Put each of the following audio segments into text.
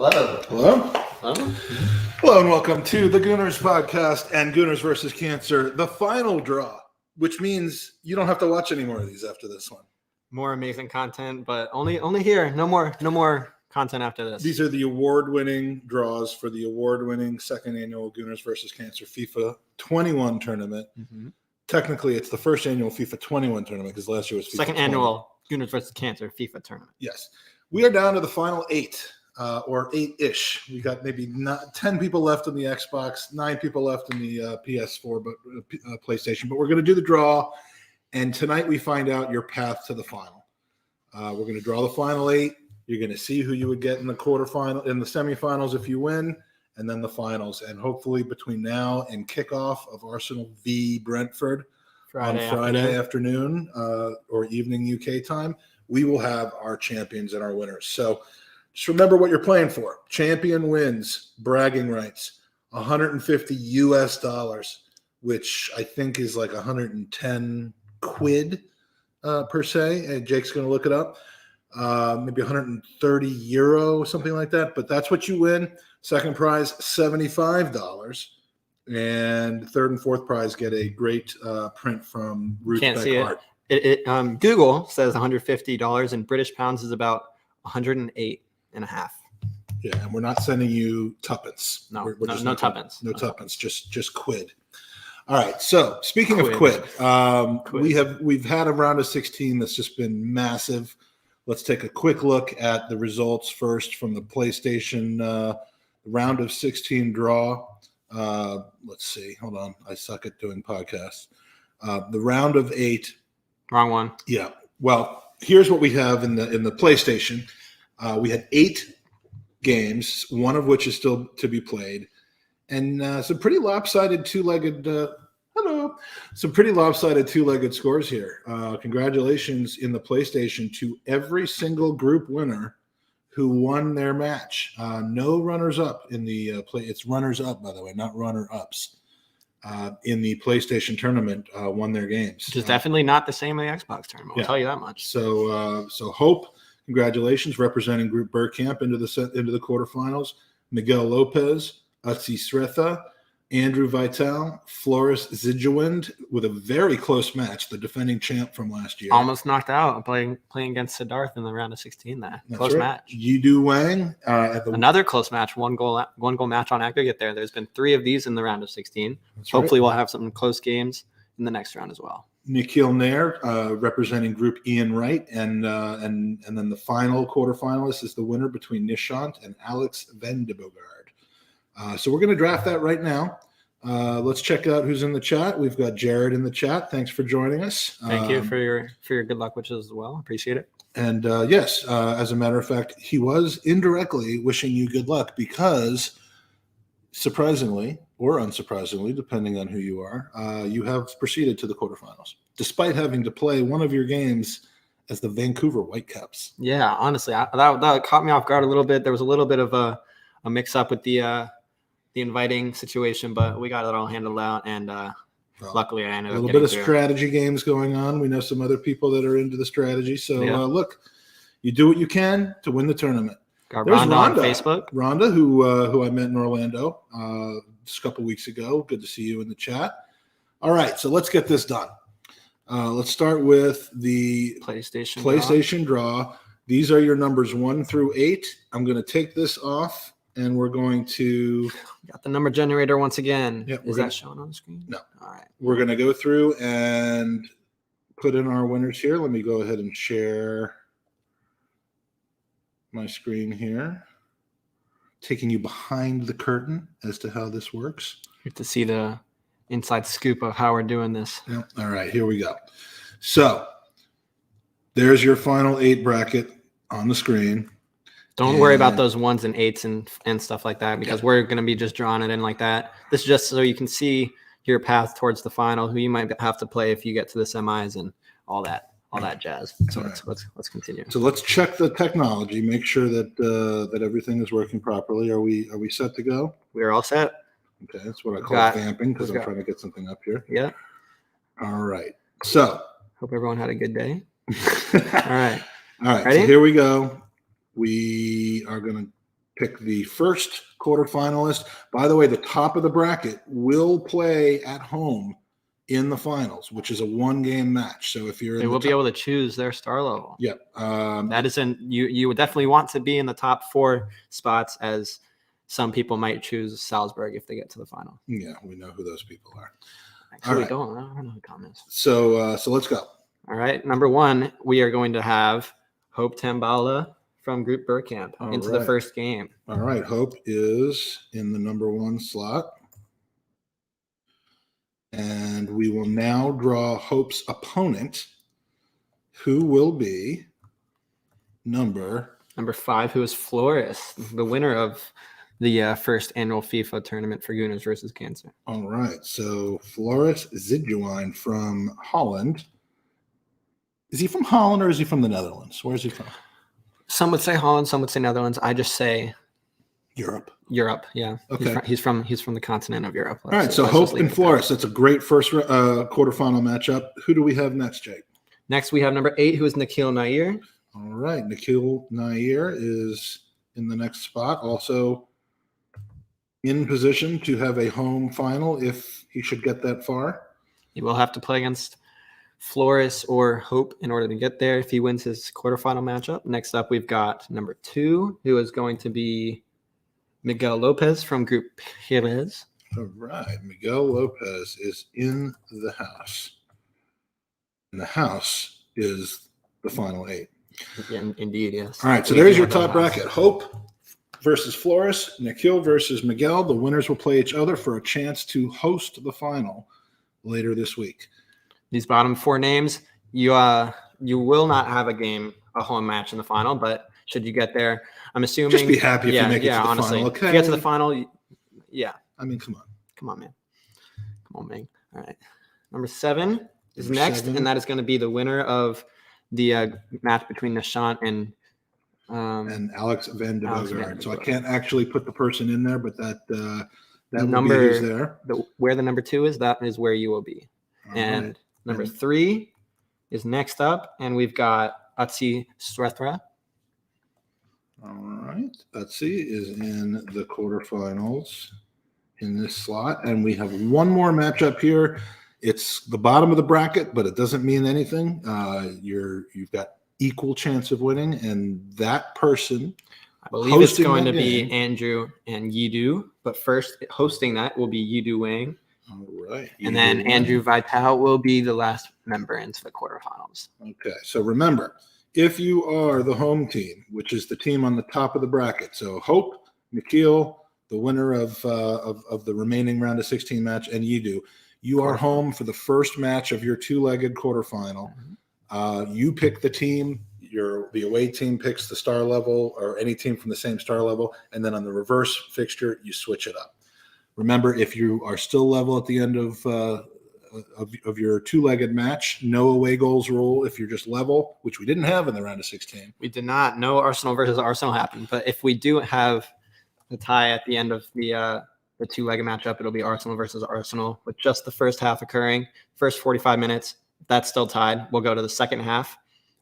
Hello. Hello. Hello. Hello and welcome to the Gooners podcast and Gooners versus Cancer, the final draw, which means you don't have to watch any more of these after this one. More amazing content, but only here. No more content after this. These are the award-winning draws for the award-winning second annual Gooners versus Cancer FIFA 21 tournament. Mm-hmm. Technically, it's the first annual FIFA 21 tournament because last year was FIFA second 20. annual Gooners versus Cancer FIFA tournament. Yes. We are down to the final eight. Or 8-ish. We got maybe 10 people left in the Xbox, 9 people left in the PS4, but PlayStation. But we're going to do the draw, and tonight we find out your path to the final. We're going to draw the final 8. You're going to see who you would get in the quarterfinal, in the semifinals if you win, and then the finals. And hopefully between now and kickoff of Arsenal v Brentford on Friday afternoon or evening UK time, we will have our champions and our winners. So just remember what you're playing for. Champion wins, bragging rights, $150 US, which I think is like 110 quid per se. And Jake's going to look it up. Maybe 130 euro, something like that. But that's what you win. Second prize, $75. And third and fourth prize get a great print from Ruth Can't Beck see Art. it. Google says $150, and British pounds is about 108.5. Yeah, and we're not sending you tuppence. No, we're just no not tuppence. No tuppence, just quid. All right. So speaking of quid, we've had a round of 16 that's just been massive. Let's take a quick look at the results first from the PlayStation round of 16 draw. Let's see. Hold on. I suck at doing podcasts. The round of 8. Wrong one. Yeah. Well, here's what we have in the PlayStation. We had 8 games, one of which is still to be played, and some pretty lopsided two-legged scores here. Congratulations in the PlayStation to every single group winner who won their match. No runners-up in the play. It's runners-up, by the way, not runner-ups. In the PlayStation tournament, won their games. Which is definitely not the same in the Xbox tournament. I'll tell you that much. So Hope. Congratulations, representing Group Bergkamp into the quarterfinals. Miguel Lopez, Utsi Sretha, Andrew Vital, Floris Zijowind with a very close match, the defending champ from last year. Almost knocked out playing against Siddharth in the round of 16 there. That's close right. match. Yidu Wang. Another close match, one goal match on aggregate there. There's been 3 of these in the round of 16. That's Hopefully right. we'll have some close games in the next round as well. Nikhil Nair, representing Group Ian Wright, and then the final quarterfinalist is the winner between Nishant and Alex Vendebogard. So we're going to draft that right now. Let's check out who's in the chat. We've got Jared in the chat. Thanks for joining us. Thank you for your good luck wishes as well. Appreciate it. And yes, as a matter of fact, he was indirectly wishing you good luck because, surprisingly or unsurprisingly, depending on who you are, you have proceeded to the quarterfinals, despite having to play one of your games as the Vancouver Whitecaps. Yeah, honestly, that caught me off guard a little bit. There was a little bit of a mix-up with the inviting situation, but we got it all handled out, and luckily I ended up getting a little bit of through. strategy games going on. We know some other people that are into the strategy. So look, you do what you can to win the tournament. Got There's Rhonda on Facebook. Rhonda, who I met in Orlando just a couple weeks ago. Good to see you in the chat. All right, so let's get this done. Let's start with the PlayStation draw. These are your numbers 1 through 8. I'm going to take this off, and we're going to... Got the number generator once again. Yep, Is that showing on the screen? No. All right. We're going to go through and put in our winners here. Let me go ahead and share my screen here, taking you behind the curtain as to how this works. You have to see the inside scoop of how we're doing this. Yeah. All right, here we go. So there's your final 8 bracket on the screen. Don't worry about those 1s and 8s and stuff like that, because we're going to be just drawing it in like that. This is just so you can see your path towards the final, who you might have to play if you get to the semis and all that jazz. So let's continue. So let's check the technology, make sure that everything is working properly. Are we set to go? We're all set. Okay, that's what I call vamping because I'm trying to get something up here. Yeah. All right. So hope everyone had a good day. All right. All right. Ready? So here we go. We are going to pick the first quarterfinalist. By the way, the top of the bracket will play at home in the finals, which is a 1-game match. So if you're They will be able to choose their star level. Yeah. That isn't you would definitely want to be in the top 4 spots, as some people might choose Salzburg if they get to the final. Yeah, we know who those people are. Actually, I don't know who Tom is. So let's go. All right. Number 1, we are going to have Hope Tambala from Group Burkamp into the first game. All right. Hope is in the number 1 slot. And we will now draw Hope's opponent, who will be number 5, who is Flores, the winner of the first annual FIFA tournament for Gooners versus Cancer. All right. So Floris Zidjuwijn from Holland. Is he from Holland or is he from the Netherlands? Where is he from? Some would say Holland, some would say Netherlands. I just say Europe. Europe, yeah. Okay. He's from the continent of Europe. All right. So Hope and Flores. That's a great first quarterfinal matchup. Who do we have next, Jake? Next, we have number 8, who is Nikhil Nair. All right. Nikhil Nair is in the next spot. Also in position to have a home final if he should get that far. He will have to play against Flores or Hope in order to get there if he wins his quarterfinal matchup. Next up, we've got number 2, who is going to be Miguel Lopez from Group Perez. All right. Miguel Lopez is in the house. And the house is the final 8. Yeah, indeed, yes. All right. So there's your top bracket. Hope versus Flores, Nikhil versus Miguel. The winners will play each other for a chance to host the final later this week. These bottom 4 names, you will not have a home match in the final, but should you get there, I'm assuming. Just be happy if you make it to the honestly, final. Okay. If you get to the final, yeah. I mean, come on. Come on, man. Come on, man. All right. Number 7 is next, and that is going to be the winner of the match between Nishant and Alex Van de Bogaert. So I can't actually put the person in there, but that number will be who's there. Where the number 2 is, that is where you will be. All and right. Number 3 is next up, and we've got Atsi Srethra. All right. Atsi is in the quarterfinals in this slot, and we have one more matchup here. It's the bottom of the bracket, but it doesn't mean anything. You've got equal chance of winning, and that person, I believe it's going to be Andrew and Yidu, but first hosting that will be Yidu Wang. All right. And then Andrew Vital will be the last member into the quarterfinals. Okay. So remember, if you are the home team, which is the team on the top of the bracket, so Hope, Nikhil, the winner of the remaining round of 16 match, and Yidu, you are home for the first match of your 2-legged quarterfinal. You pick the team. The away team picks the star level or any team from the same star level. And then on the reverse fixture, you switch it up. Remember, if you are still level at the end of your 2-legged match, no away goals rule. If you're just level, which we didn't have in the round of 16. We did not. No Arsenal versus Arsenal happened. But if we do have the tie at the end of the 2-legged matchup, it'll be Arsenal versus Arsenal with just the first half occurring. First 45 minutes, if that's still tied, we'll go to the second half.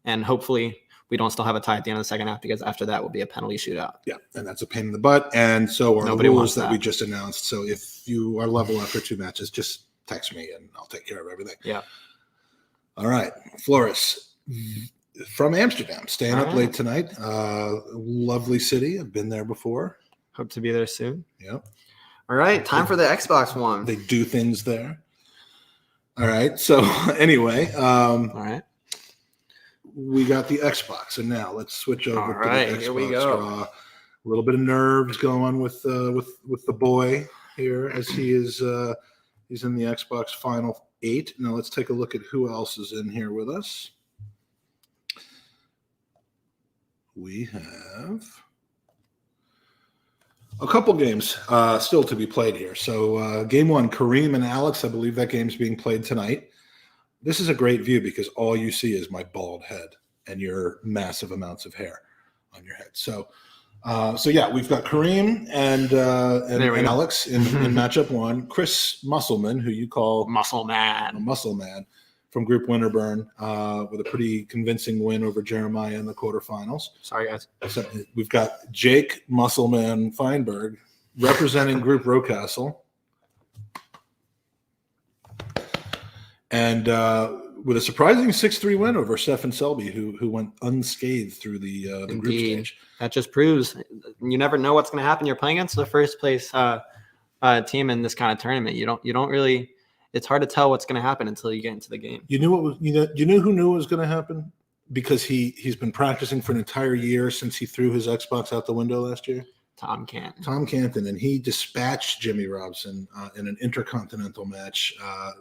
And hopefully we don't still have a tie at the end of the second half, because after that will be a penalty shootout. Yeah, and that's a pain in the butt. And so are the rules that we just announced. So if you are level after 2 matches, just text me and I'll take care of everything. Yeah. All right. Floris from Amsterdam, staying up late tonight. Lovely city. I've been there before. Hope to be there soon. Yep. All right. Time for the Xbox One. They do things there. All right. So anyway. All right. We got the Xbox, and now let's switch over to the Xbox. Here we go. A little bit of nerves going with the boy here as he is he's in the Xbox Final 8. Now let's take a look at who else is in here with us. We have a couple games still to be played here. So game 1, Kareem and Alex. I believe that game's being played tonight. This is a great view because all you see is my bald head and your massive amounts of hair on your head. So yeah, we've got Kareem and Alex in matchup 1. Chris Musselman, who you call Muscle Man, from Group Winterburn with a pretty convincing win over Jeremiah in the quarterfinals. Sorry, guys. So we've got Jake Muscleman Feinberg representing Group Rocastle. And with a surprising 6-3 win over Stefan Selby, who went unscathed through the group stage. That just proves you never know what's going to happen. You're playing against the first place team in this kind of tournament. You don't really. It's hard to tell what's going to happen until you get into the game. You knew who knew what was going to happen because he's been practicing for an entire year since he threw his Xbox out the window last year. Tom Canton. Tom Canton, and he dispatched Jimmy Robson in an intercontinental match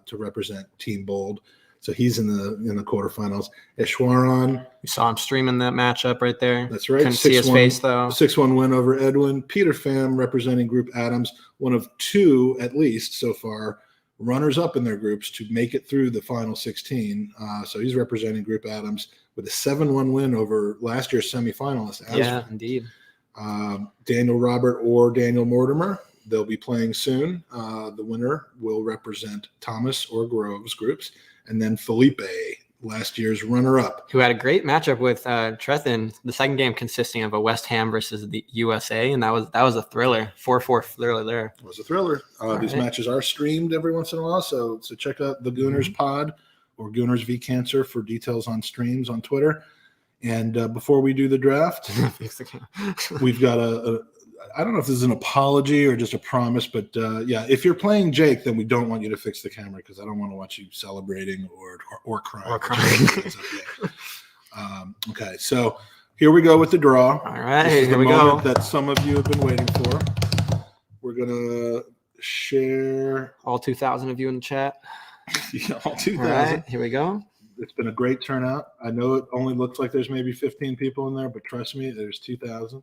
to represent Team Bold. So he's in the quarterfinals. Ishwaran. We saw him streaming that matchup right there. That's right. Couldn't see his face, though. 6-1 win over Edwin. Peter Pham representing Group Adams, one of two, at least so far, runners-up in their groups to make it through the final 16. So he's representing Group Adams with a 7-1 win over last year's semifinalist. Yeah, indeed. Daniel Robert or Daniel Mortimer. They'll be playing soon. The winner will represent Thomas or Groves groups. And then Felipe, last year's runner-up. Who had a great matchup with Trethin, the second game consisting of a West Ham versus the USA, and that was a thriller. 4-4 thriller there. It was a thriller. These matches are streamed every once in a while, so check out the Gooners pod or Gooners v Cancer for details on streams on Twitter. And before we do the draft, we've got I don't know if this is an apology or just a promise, but if you're playing Jake, then we don't want you to fix the camera because I don't want to watch you celebrating or crying. Or crying. Okay, so here we go with the draw. All right, this is here the we moment go. that some of you have been waiting for. We're gonna share all 2,000 of you in the chat. All 2,000. All right, here we go. It's been a great turnout. I know it only looks like there's maybe 15 people in there, but trust me, there's 2,000.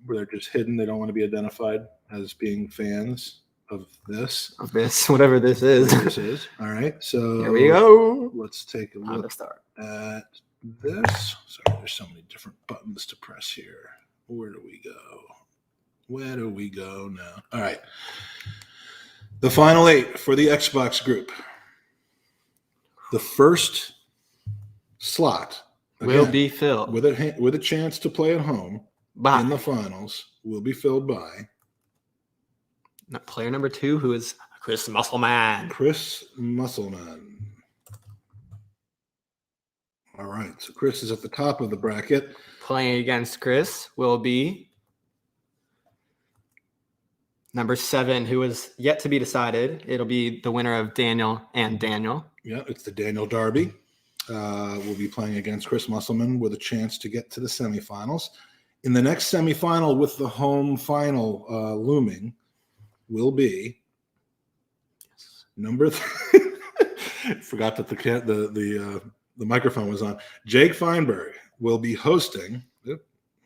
Where they're just hidden. They don't want to be identified as being fans of this. Whatever this is. All right. So here we go. Let's take a look at this. Sorry, there's so many different buttons to press here. Where do we go? Where do we go now? All right. The final 8 for the Xbox group. The first slot will be filled with a chance to play at home in the finals will be filled by player number 2, who is Chris Musselman. All right, so Chris is at the top of the bracket. Playing against Chris will be number 7, who is yet to be decided. It'll be the winner of Daniel and Daniel. Yeah, it's the Daniel Derby. We'll be playing against Chris Musselman with a chance to get to the semifinals. In the next semifinal with the home final looming will be number 3. Forgot that the microphone was on. Jake Feinberg will be hosting.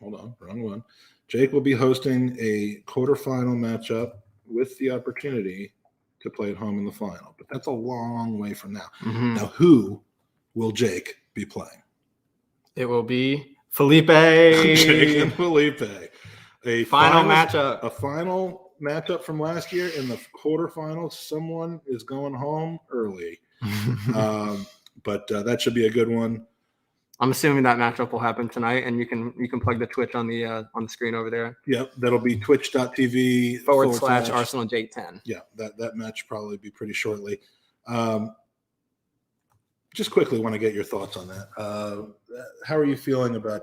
Hold on, wrong one. Jake will be hosting a quarterfinal matchup with the opportunity to play at home in the final. But that's a long way from now. Mm-hmm. Now, who will Jake be playing? It will be Felipe. Jake and Felipe. A final matchup. A final matchup from last year in the quarterfinals. Someone is going home early. But that should be a good one. I'm assuming that matchup will happen tonight, and you can plug the Twitch on the screen over there. Yep, that'll be twitch.tv / Arsenal Jake 10. Yeah, that match probably be pretty shortly. Just quickly want to get your thoughts on that. How are you feeling about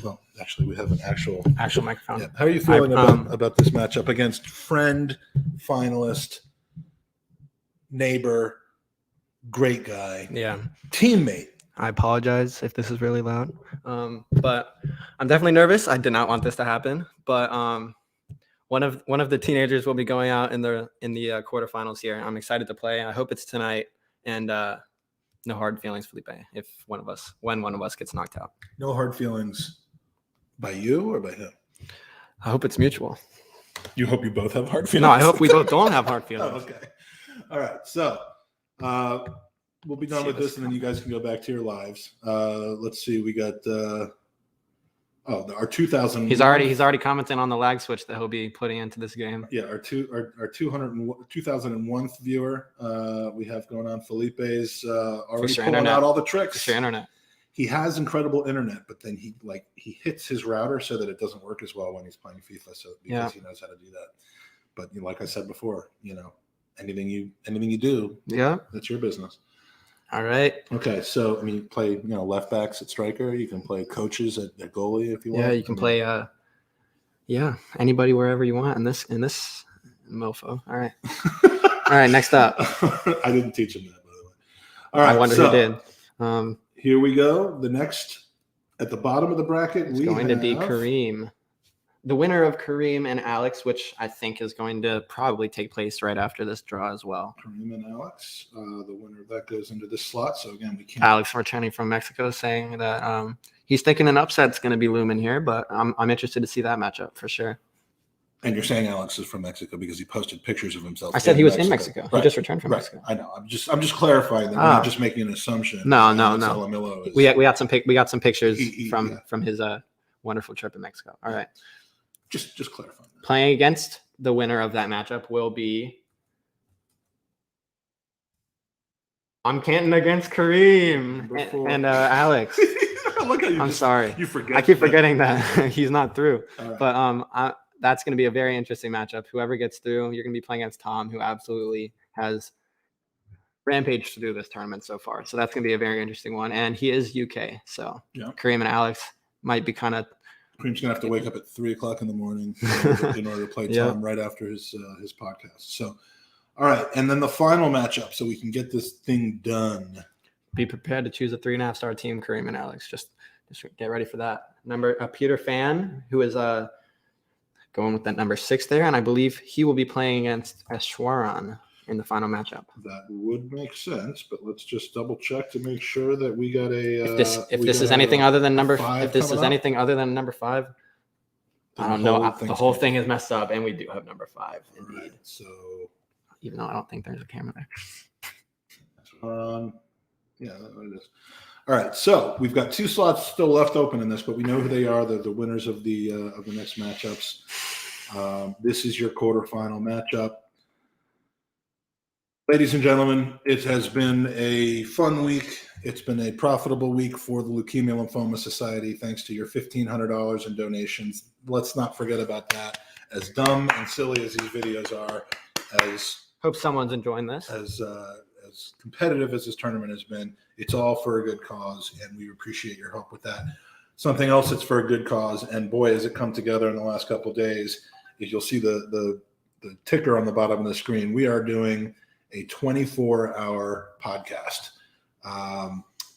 well, actually we have an actual microphone. Yeah. How are you feeling about this matchup against friend, finalist, neighbor, great guy, teammate? I apologize if this is really loud, but I'm definitely nervous. I did not want this to happen, but one of the teenagers will be going out in the quarterfinals here. I'm excited to play. I hope it's tonight, and no hard feelings, Felipe. If when one of us gets knocked out, no hard feelings by you or by him. I hope it's mutual. You hope you both have hard feelings? No, I hope we both don't have hard feelings. Oh, okay. All right. So we'll be done with this, and then you guys can go back to your lives. Let's see. We got our 2000. He's already commenting on the lag switch that he'll be putting into this game. Yeah, our 2001 viewer we have going on. Felipe's already pulling out all the tricks. Fix your internet. He has incredible internet, but then he hits his router so that it doesn't work as well when he's playing FIFA. So because he knows how to do that. But like I said before, anything you do, that's your business. All right. Okay, so you play left backs at striker. You can play coaches at goalie if you want. Yeah, you can play. Anybody wherever you want in this mofo. All right. All right. Next up. I didn't teach him that, by the way. All right. I wonder who did. Here we go. The next at the bottom of the bracket, it's going to be Kareem. The winner of Kareem and Alex, which I think is going to probably take place right after this draw as well. Kareem and Alex, the winner of that goes into this slot. So again, we can't. Alex returning from Mexico saying that he's thinking an upset's going to be looming here, but I'm interested to see that matchup for sure. And you're saying Alex is from Mexico because he posted pictures of himself. I said he was in Mexico. Right. He just returned from Mexico. I know. I'm just clarifying that. We're not just making an assumption. No. We got some pictures from his wonderful trip in Mexico. All right. Just clarifying. Playing against the winner of that matchup will be. I'm Canton against Kareem and Alex. Look how I'm sorry. You forget. I keep forgetting that he's not through. Right. But that's going to be a very interesting matchup. Whoever gets through, you're going to be playing against Tom, who absolutely has rampaged through this tournament so far. So that's going to be a very interesting one. And he is UK. So Kareem and Alex might be kind of. Kareem's going to have to wake up at 3:00 in the morning in order to play Tom right after his podcast. So, all right. And then the final matchup so we can get this thing done. Be prepared to choose a 3.5-star team, Kareem and Alex. Just get ready for that. Peter Fan, who is going with that number 6 there, and I believe he will be playing against Ashwaran in the final matchup. That would make sense, but let's just double check to make sure that we got a. If this is anything other than number 5, I don't know. The whole thing is messed up, and we do have number 5. Indeed. Right, so, even though I don't think there's a camera there. Yeah, that's what it is. All right, so we've got 2 slots still left open in this, but we know who they are. They're the winners of the next matchups. This is your quarterfinal matchup. Ladies and gentlemen, it has been a fun week. It's been a profitable week for the Leukemia Lymphoma Society, thanks to your $1,500 in donations. Let's not forget about that. As dumb and silly as these videos are, hope someone's enjoying this. As competitive as this tournament has been, it's all for a good cause, and we appreciate your help with that. Something else that's for a good cause, and boy, has it come together in the last couple of days, is you'll see the ticker on the bottom of the screen. We are doing a 24-hour podcast.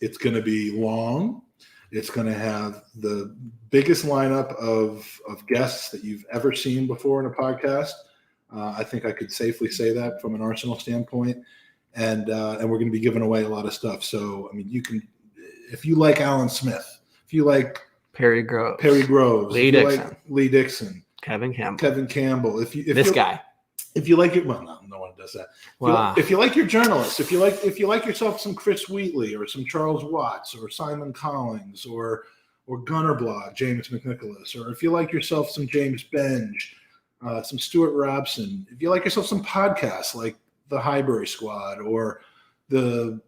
It's going to be long. It's going to have the biggest lineup of guests that you've ever seen before in a podcast. I think I could safely say that from an Arsenal standpoint. And we're going to be giving away a lot of stuff. So, you can, if you like Alan Smith, if you like Perry Groves, Lee Dixon, Kevin Campbell, if you like it, well, no one does that. Wow. If you like your journalists, if you like yourself some Chris Wheatley or some Charles Watts or Simon Collins or Gunner Blog, James McNicholas, or if you like yourself some James Benge, some Stuart Robson, if you like yourself some podcasts like the Highbury Squad or the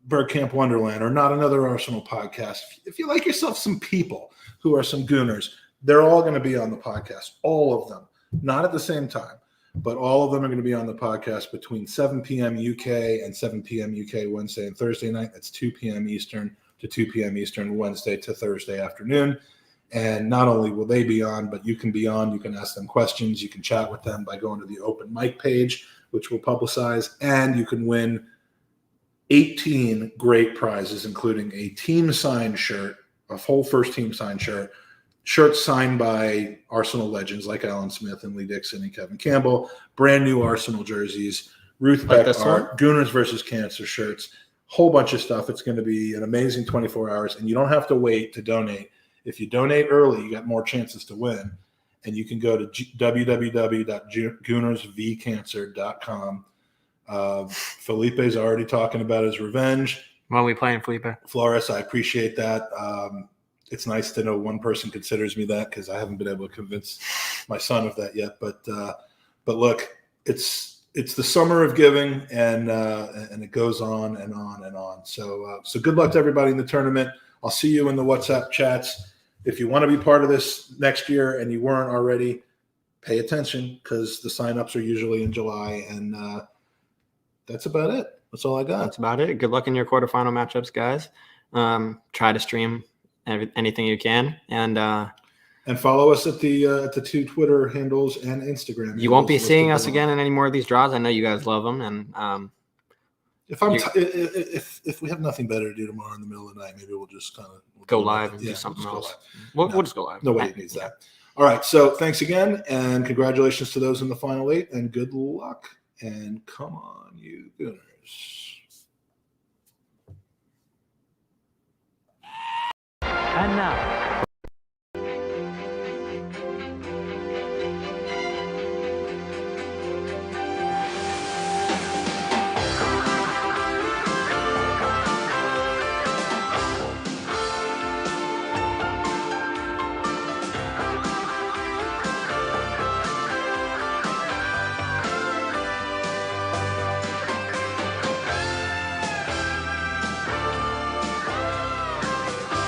Bergkamp Wonderland or Not Another Arsenal podcast, if you like yourself some people who are some Gooners, they're all going to be on the podcast, all of them, not at the same time. But all of them are going to be on the podcast between 7 p.m. UK and 7 p.m. UK Wednesday and Thursday night. That's 2 p.m. Eastern to 2 p.m. Eastern Wednesday to Thursday afternoon. And not only will they be on, but you can be on. You can ask them questions. You can chat with them by going to the open mic page, which we'll publicize. And you can win 18 great prizes, including a team signed shirt, a whole first team signed shirt, shirts signed by Arsenal legends like Alan Smith and Lee Dixon and Kevin Campbell, brand new Arsenal jerseys, Ruth Beck art, Gooners versus Cancer shirts, whole bunch of stuff. It's going to be an amazing 24 hours, and you don't have to wait to donate. If you donate early, you got more chances to win. And you can go to www.goonersvcancer.com. Felipe's already talking about his revenge. When are we playing, Felipe? Flores, I appreciate that. it's nice to know one person considers me that, because I haven't been able to convince my son of that yet. But look, it's the summer of giving, and it goes on and on and on. So good luck to everybody in the tournament. I'll see you in the WhatsApp chats. If you want to be part of this next year and you weren't already, pay attention, because the signups are usually in July, and that's about it. That's all I got. That's about it. Good luck in your quarterfinal matchups, guys. Try to stream anything you can, and follow us at the 2 Twitter handles and Instagram. You won't be handles seeing listed us below. again in any more of these draws. I know you guys love them, and if we have nothing better to do tomorrow in the middle of the night, maybe we'll just kind of go live and do something else. We'll just go live. Nobody needs that. All right. So thanks again, and congratulations to those in the final 8, and good luck. And come on, you Gooners. And now,